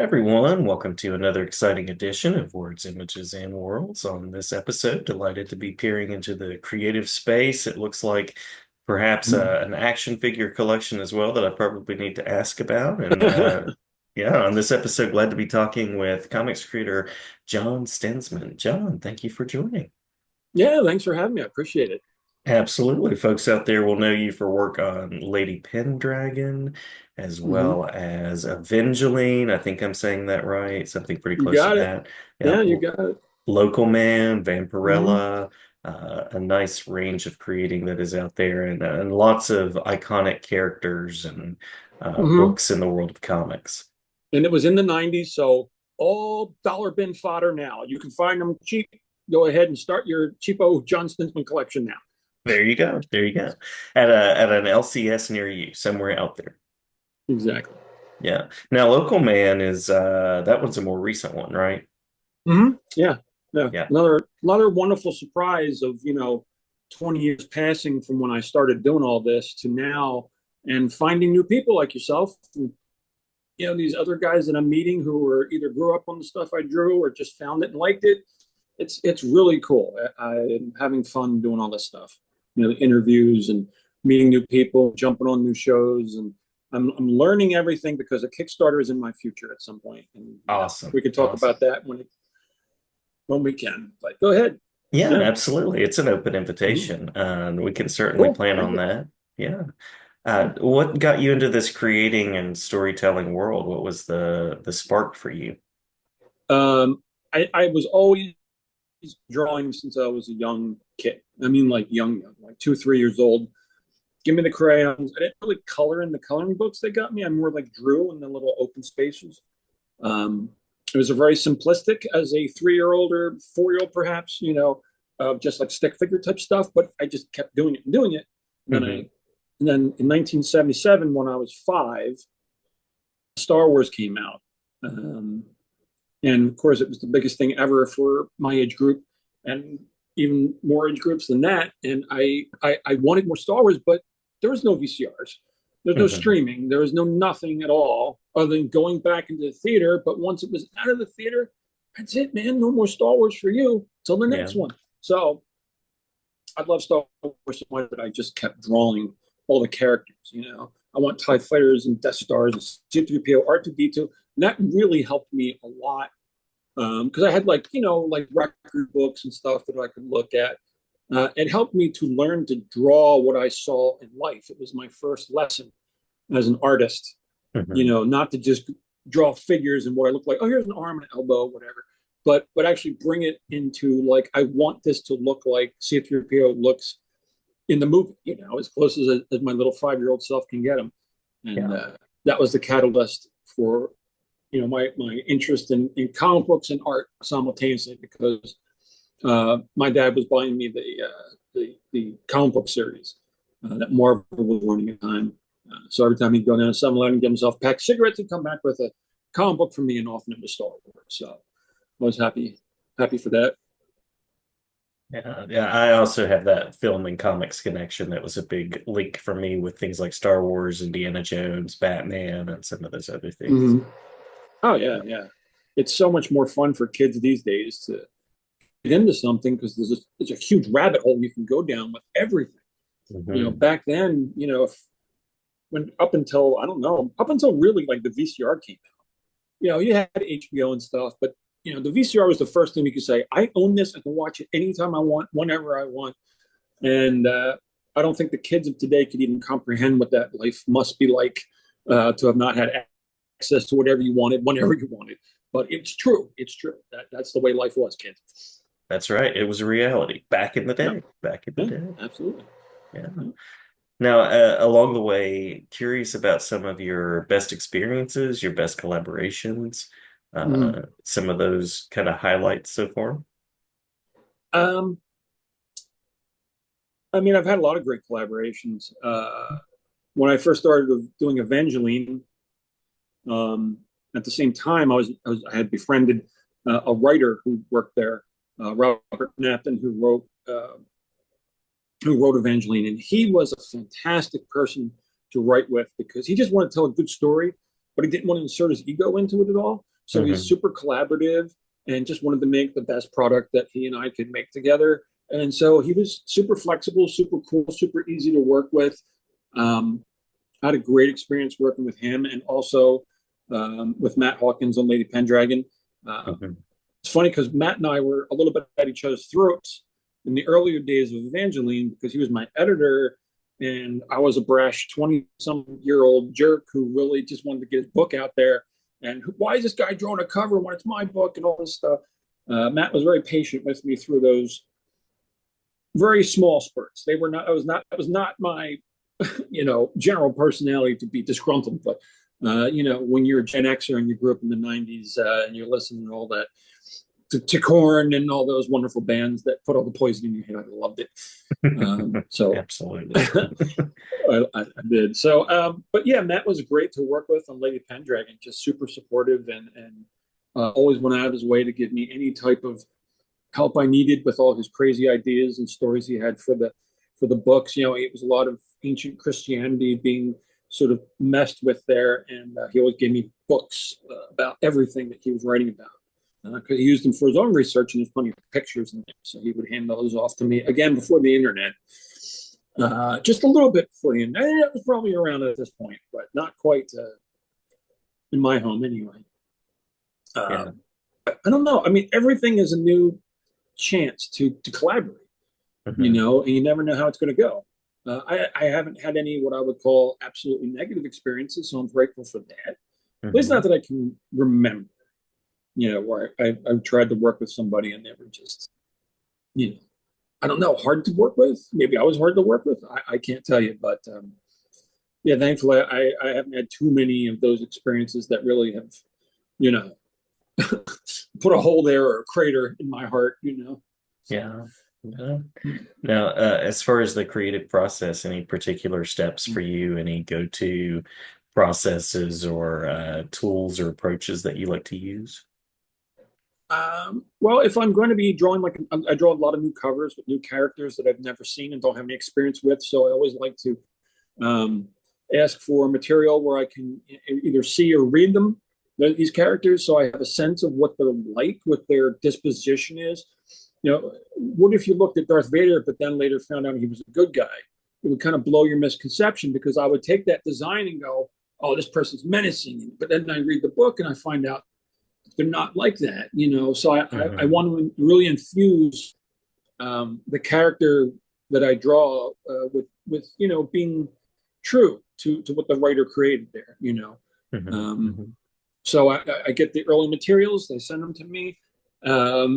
Everyone, welcome to another exciting edition of Words, Images, and Worlds. On this episode, delighted to be peering into the creative space. It looks like perhaps an action figure collection as well that I probably need to ask about. And yeah, on this episode, glad to be talking with comics creator John Stinsman. John, thank you for joining. Yeah, thanks for having me. I appreciate it. Absolutely. Folks out there will know you for work on Lady Pendragon as Hmm. well as Evangeline. I think I'm saying that right. Something pretty You close to got it. that. Yeah, Yep. you got it. Local Man, Hmm. Vampirella, a nice range of creating that is out there and lots of iconic characters and Hmm. books in the world of comics. And it was in the 90s, so all dollar bin fodder now. You can find them cheap. Go ahead and start your cheapo John Stinsman collection now. There you go. There you go. At an LCS near you, somewhere out there. Exactly. Yeah. Now, Local Man is that one's a more recent one, right? Yeah. Yeah. Yeah. Another wonderful surprise of, 20 years passing from when I started doing all this to now and finding new people like yourself. And, these other guys that I'm meeting who were either grew up on the stuff I drew or just found it and liked it. It's really cool. I'm having fun doing all this stuff. The interviews and meeting new people, jumping on new shows, and I'm learning everything because a Kickstarter is in my future at some point, and Awesome. we can talk Awesome. about that when we can. But go ahead. Yeah, Yeah. absolutely. It's an open Mhm. invitation, and we can certainly Cool. plan Thank on you. that. Yeah. What got you into this creating and storytelling world? What was the spark for you? I was always drawing since I was a young kid. I mean, like young, like 2, 3 years old. Give me the crayons. I didn't really color in the coloring books they got me. I more like drew in the little open spaces. Um, it was a very simplistic as a 3 year old or 4 year old, perhaps, just like stick figure type stuff. But I just kept doing it and doing it. And then Hmm. I, and then in 1977, when I was 5, Star Wars came out. Um, and of course, it was the biggest thing ever for my age group and even more age groups than that. And I wanted more Star Wars, but there was no VCRs. There's no Hmm. streaming. There was no nothing at all other than going back into the theater. But once it was out of the theater, that's it, man. No more Star Wars for you till the Yeah. next one. So I love Star Wars so much that I just kept drawing all the characters. I want TIE fighters and Death Stars and C3PO, R2D2. And that really helped me a lot because I had like record books and stuff that I could look at. It helped me to learn to draw what I saw in life. It was my first lesson as an artist, Hmm. not to just draw figures and what I look like. Oh, here's an arm and an elbow, whatever. But actually bring it into like I want this to look like C3PO looks in the movie, as close as my little 5 year old self can get him. And Yeah. that was the catalyst for my interest in comic books and art simultaneously because my dad was buying me the comic book series that Marvel was running at the time. So every time he'd go down to 7-Eleven and get himself a pack of cigarettes, he'd come back with a comic book for me, and often it was Star Wars. So I was happy for that. Yeah. Yeah. I also have that film and comics connection that was a big link for me with things like Star Wars, Indiana Jones, Batman, and some of those other things. Mm-hmm. Oh yeah, yeah. It's so much more fun for kids these days to get into something because there's a huge rabbit hole you can go down with everything. Hmm. Back then, if when up until I don't know, up until really like the VCR came out. You had HBO and stuff, but the VCR was the first thing you could say, I own this, I can watch it anytime I want, whenever I want. And I don't think the kids of today could even comprehend what that life must be like to have not had access to whatever you wanted, whenever you wanted. But it's true. It's true. That's the way life was, kids. That's right. It was a reality back in the Yep. day. Back in the Yeah, day. absolutely. Yeah. Yeah. Now, along the way, curious about some of your best experiences, your best collaborations, Mm. some of those kind of highlights so far. Um, I mean, I've had a lot of great collaborations. When I first started doing Evangeline, um, at the same time, I had befriended a writer who worked there, Robert Napton, who wrote Evangeline, and he was a fantastic person to write with because he just wanted to tell a good story, but he didn't want to insert his ego into it at all. So he's Hmm. super collaborative and just wanted to make the best product that he and I could make together. And so he was super flexible, super cool, super easy to work with. I had a great experience working with him and also with Matt Hawkins on Lady Pendragon. Uh, Hmm. it's funny because Matt and I were a little bit at each other's throats in the earlier days of Evangeline because he was my editor and I was a brash 20-some-year-old jerk who really just wanted to get his book out there. And why is this guy drawing a cover when it's my book and all this stuff? Matt was very patient with me through those very small spurts. They were not. I was not my general personality to be disgruntled. But when you're a Gen Xer and you grew up in the '90s and you're listening to all that to Korn and all those wonderful bands that put all the poison in your head, I loved it. So Absolutely. I did. So, but yeah, Matt was great to work with on Lady Pendragon. Just super supportive and always went out of his way to give me any type of help I needed with all his crazy ideas and stories he had for the books. It was a lot of ancient Christianity being sort of messed with there, and he always gave me books about everything that he was writing about because he used them for his own research, and there's plenty of pictures in there. So he would hand those off to me again before the internet. Just a little bit before the internet. It was probably around at this point, but not quite in my home anyway. Yeah. I don't know. I mean, everything is a new chance to collaborate, Hmm. and you never know how it's going to go. I haven't had any what I would call absolutely negative experiences, so I'm grateful for that. At least Hmm. not that I can remember, where I've tried to work with somebody and they were just, you know, I don't know, hard to work with. Maybe I was hard to work with. I can't tell you, but yeah, thankfully I haven't had too many of those experiences that really have, you know, put a hole there or a crater in my heart. So. Yeah. Yeah. Now, as far as the creative process, any particular steps for you, any go-to processes or tools or approaches that you like to use? Well, if I'm going to be drawing, like I draw a lot of new covers with new characters that I've never seen and don't have any experience with, so I always like to um, ask for material where I can either see or read them, these characters, so I have a sense of what they're like, what their disposition is. What if you looked at Darth Vader, but then later found out he was a good guy? It would kind of blow your misconception because I would take that design and go, "Oh, this person's menacing," but then I read the book and I find out they're not like that. So I Hmm. want to really infuse the character that I draw with being true to what the writer created there. Hmm. Um, Hmm. so I get the early materials, they send them to me.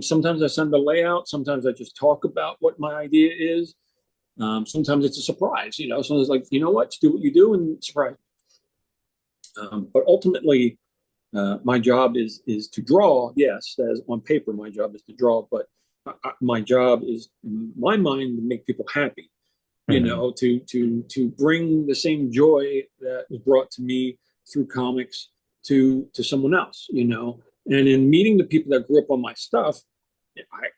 Sometimes I send the layout, sometimes I just talk about what my idea is. Sometimes it's a surprise. Sometimes like, you know what, just do what you do and surprise. But ultimately, my job is to draw. Yes, as on paper, my job is to draw, but my job is, in my mind, to make people happy. Hmm. To bring the same joy that was brought to me through comics to someone else. And in meeting the people that grew up on my stuff,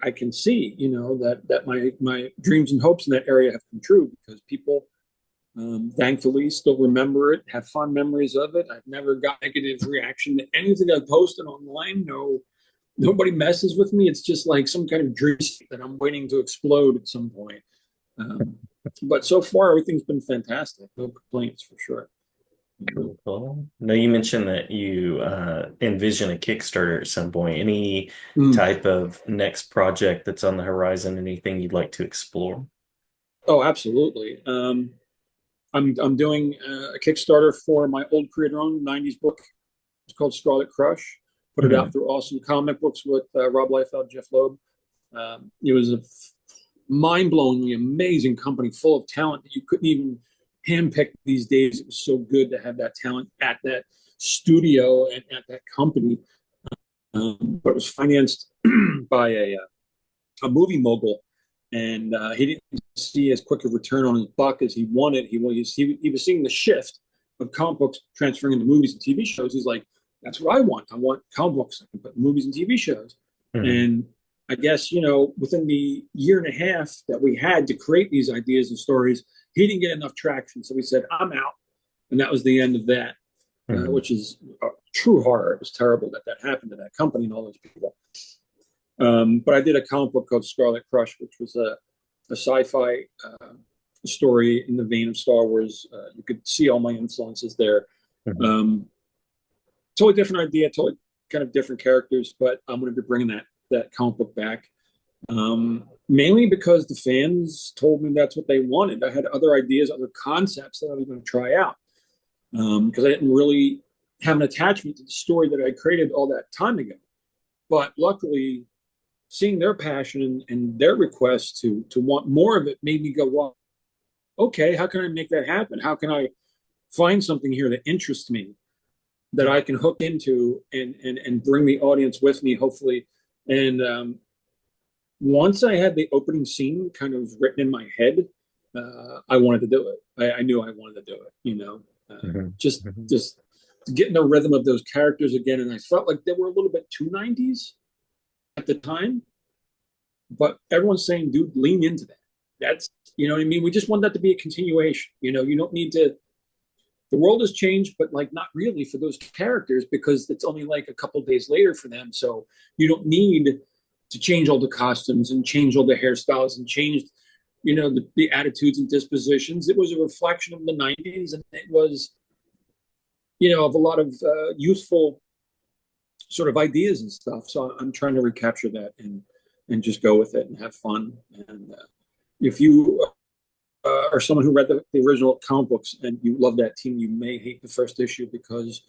I can see, that my dreams and hopes in that area have come true because people thankfully, still remember it, have fond memories of it. I've never got negative reaction to anything I've posted online. No, nobody messes with me. It's just like some kind of dream that I'm waiting to explode at some point. Um, but so far, everything's been fantastic. No complaints for sure. Cool, cool. Now, you mentioned that you envision a Kickstarter at some point. Any Mm. type of next project that's on the horizon, anything you'd like to explore? Oh, absolutely. I'm doing a Kickstarter for my old creator-owned '90s book. It's called Scarlet Crush. Put it out Hmm. through Awesome Comic Books with Rob Liefeld, Jeff Loeb. It was a mind-blowingly amazing company full of talent that you couldn't even handpick these days. It was so good to have that talent at that studio and at that company. But it was financed by a movie mogul, and he didn't see as quick a return on his buck as he wanted. He was seeing the shift of comic books transferring into movies and TV shows. He's like, that's what I want. I want comic books I can put in movies and TV shows. Hmm. And I guess within the year and a half that we had to create these ideas and stories, he didn't get enough traction. So he said, I'm out, and that was the end of that. Mhm. which is a true horror. It was terrible that that happened to that company and all those people. But I did a comic book called Scarlet Crush, which was a sci-fi story in the vein of Star Wars. You could see all my influences there. Mhm. Um, Totally different idea, totally kind of different characters, but I'm going to be bringing that comic book back. Mainly because the fans told me that's what they wanted. I had other ideas, other concepts that I was going to try out because I didn't really have an attachment to the story that I created all that time ago. But luckily, seeing their passion and their request to want more of it made me go, well, okay, how can I make that happen? How can I find something here that interests me that I can hook into and bring the audience with me, hopefully. And once I had the opening scene kind of written in my head, I wanted to do it. I knew I wanted to do it. Mhm. Just Mhm. just getting the rhythm of those characters again, and I felt like they were a little bit too '90s at the time. But everyone's saying, "Dude, lean into that." That's what I mean. We just want that to be a continuation. You don't need to. The world has changed, but like not really for those characters because it's only like a couple of days later for them. So you don't need to change all the costumes and change all the hairstyles and change, the attitudes and dispositions. It was a reflection of the '90s, and it was, of a lot of youthful sort of ideas and stuff. So I'm trying to recapture that and just go with it and have fun. And if you are someone who read the original comic books and you love that team, you may hate the first issue because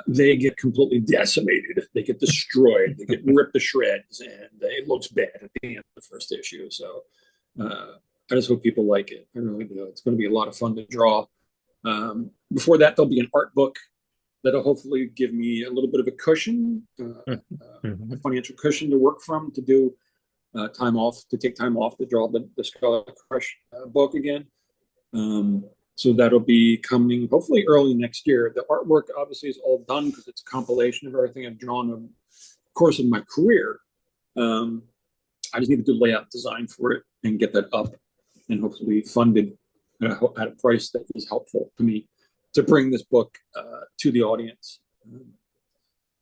they get completely decimated. They get destroyed. They get ripped to shreds, and it looks bad at the end of the first issue. So I just hope people like it. I really do. It's going to be a lot of fun to draw. Before that, there'll be an art book that'll hopefully give me a little bit of a cushion, a Mhm. financial cushion to work from to do time off, to take time off to draw the Scarlet Crush book again. Um, so that'll be coming hopefully early next year. The artwork obviously is all done because it's a compilation of everything I've drawn over the course of my career. Um, I just need a good layout design for it and get that up and hopefully funded at a price that is helpful to me to bring this book to the audience.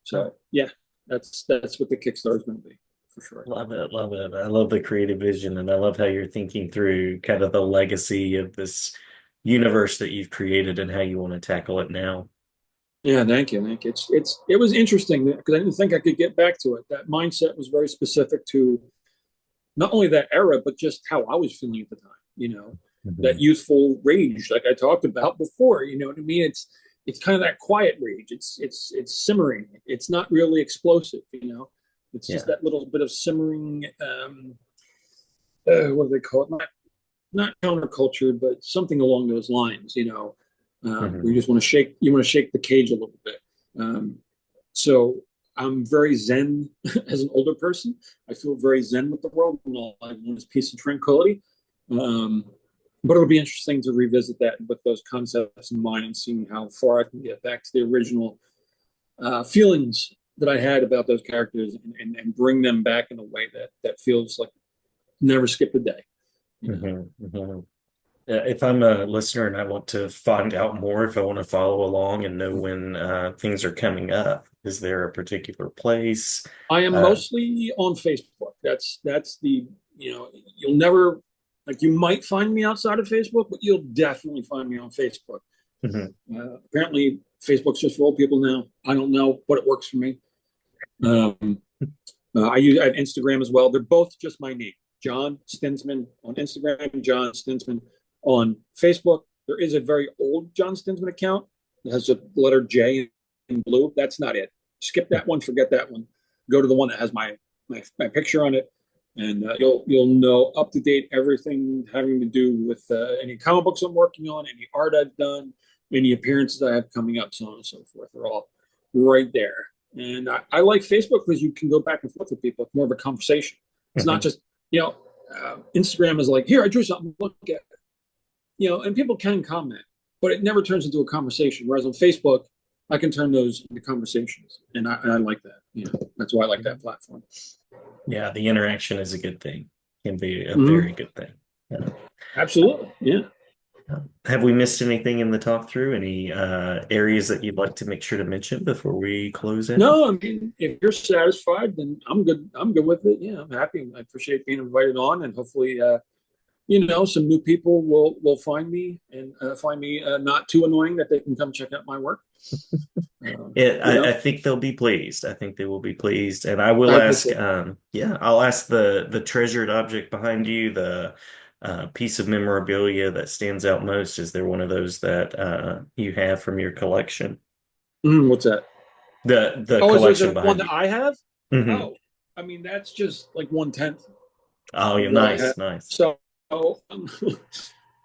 So yeah, that's what the Kickstarter is going to be for sure. Love it, love it. I love the creative vision, and I love how you're thinking through kind of the legacy of this universe that you've created and how you want to tackle it now. Yeah, thank you, thank you. It was interesting because I didn't think I could get back to it. That mindset was very specific to not only that era, but just how I was feeling at the time. That Mhm. youthful rage, like I talked about before. You know what I mean? It's kind of that quiet rage. It's simmering. It's not really explosive. It's just Yeah. that little bit of simmering. What do they call it? Not counterculture, but something along those lines. Where you Mhm. just want to shake. You want to shake the cage a little bit. So I'm very zen as an older person. I feel very zen with the world, and all I want is peace and tranquility. Um, but it'll be interesting to revisit that with those concepts in mind and seeing how far I can get back to the original feelings that I had about those characters and bring them back in a way that feels like never skipped a day. You know. Mhm. Mhm. If I'm a listener and I want to find out more, if I want to follow along and know when things are coming up, is there a particular place? I am Uh, mostly on Facebook. That's the you'll never like you might find me outside of Facebook, but you'll definitely find me on Facebook. mhm. Apparently, Facebook's just for old people now. I don't know, but it works for me. Um, I have Instagram as well. They're both just my name, John Stinsman on Instagram, John Stinsman on Facebook. There is a very old John Stinsman account that has a letter J in blue. That's not it. Skip that one. Forget that one. Go to the one that has my picture on it, and you'll know up to date everything having to do with any comic books I'm working on, any art I've done, any appearances I have coming up, so on and so forth. They're all right there. And I like Facebook because you can go back and forth with people. It's more of a conversation. It's not Mhm. just, Instagram is like, here, I drew something, look at it. And people can comment, but it never turns into a conversation. Whereas on Facebook, I can turn those into conversations. And I like that. That's why I like that platform. Yeah, the interaction is a good thing. Can be a very Mm-hmm. good thing. Yeah. Absolutely. Yeah. Have we missed anything in the talk through? Any areas that you'd like to make sure to mention before we close out? No, I mean, if you're satisfied, then I'm good. I'm good with it. Yeah, I'm happy. I appreciate being invited on, and hopefully, some new people will find me and find me not too annoying that they can come check out my work. It, You I know, think they'll be pleased. I think they will be pleased. And I will I hope ask, so. yeah, I'll ask the treasured object behind you, the piece of memorabilia that stands out most. Is there one of those that you have from your collection? What's that? The Oh, is there collection the one behind that you. I have? Hmm. Oh, I mean, that's just like 1/10 Oh, of yeah, what I have. nice, nice. So,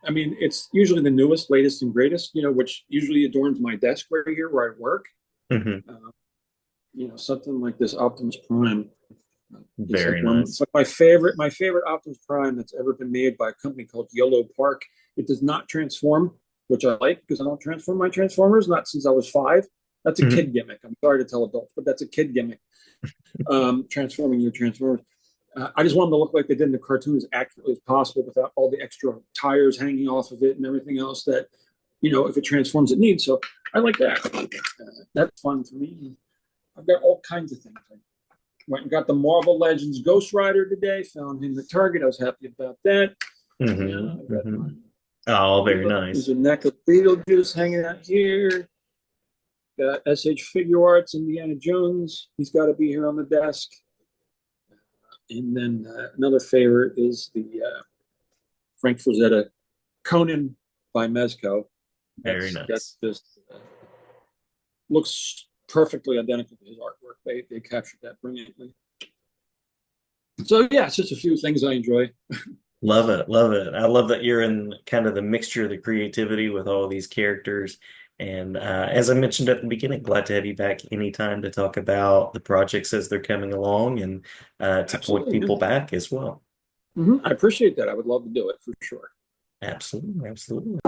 I mean, it's usually the newest, latest, and greatest, which usually adorns my desk right here where I work. Hmm. Uh, something like this Optimus Prime is like Very one, nice. but my favorite Optimus Prime that's ever been made by a company called Yellow Park. It does not transform, which I like because I don't transform my Transformers, not since I was 5. That's a Hmm. kid gimmick. I'm sorry to tell adults, but that's a kid gimmick. Transforming your Transformers. I just want them to look like they did in the cartoon as accurately as possible without all the extra tires hanging off of it and everything else that, if it transforms, it needs. So I like that. That's fun for me. I've got all kinds of things. I went and got the Marvel Legends Ghost Rider today. Found him at Target. I was happy about that. Hmm. I've got Hmm. my Oh, very there's nice. a neck of Beetlejuice hanging out here. Got SH Figure Arts, Indiana Jones. He's got to be here on the desk. And then another favorite is the Frank Frazetta Conan by Mezco. Very That's nice. just looks perfectly identical to his artwork. They captured that brilliantly. So yeah, it's just a few things I enjoy. Love it, love it. I love that you're in kind of the mixture of the creativity with all these characters. And as I mentioned at the beginning, glad to have you back anytime to talk about the projects as they're coming along and to point Absolutely, people man. back as well. I appreciate that. I would love to do it for sure. Absolutely, absolutely.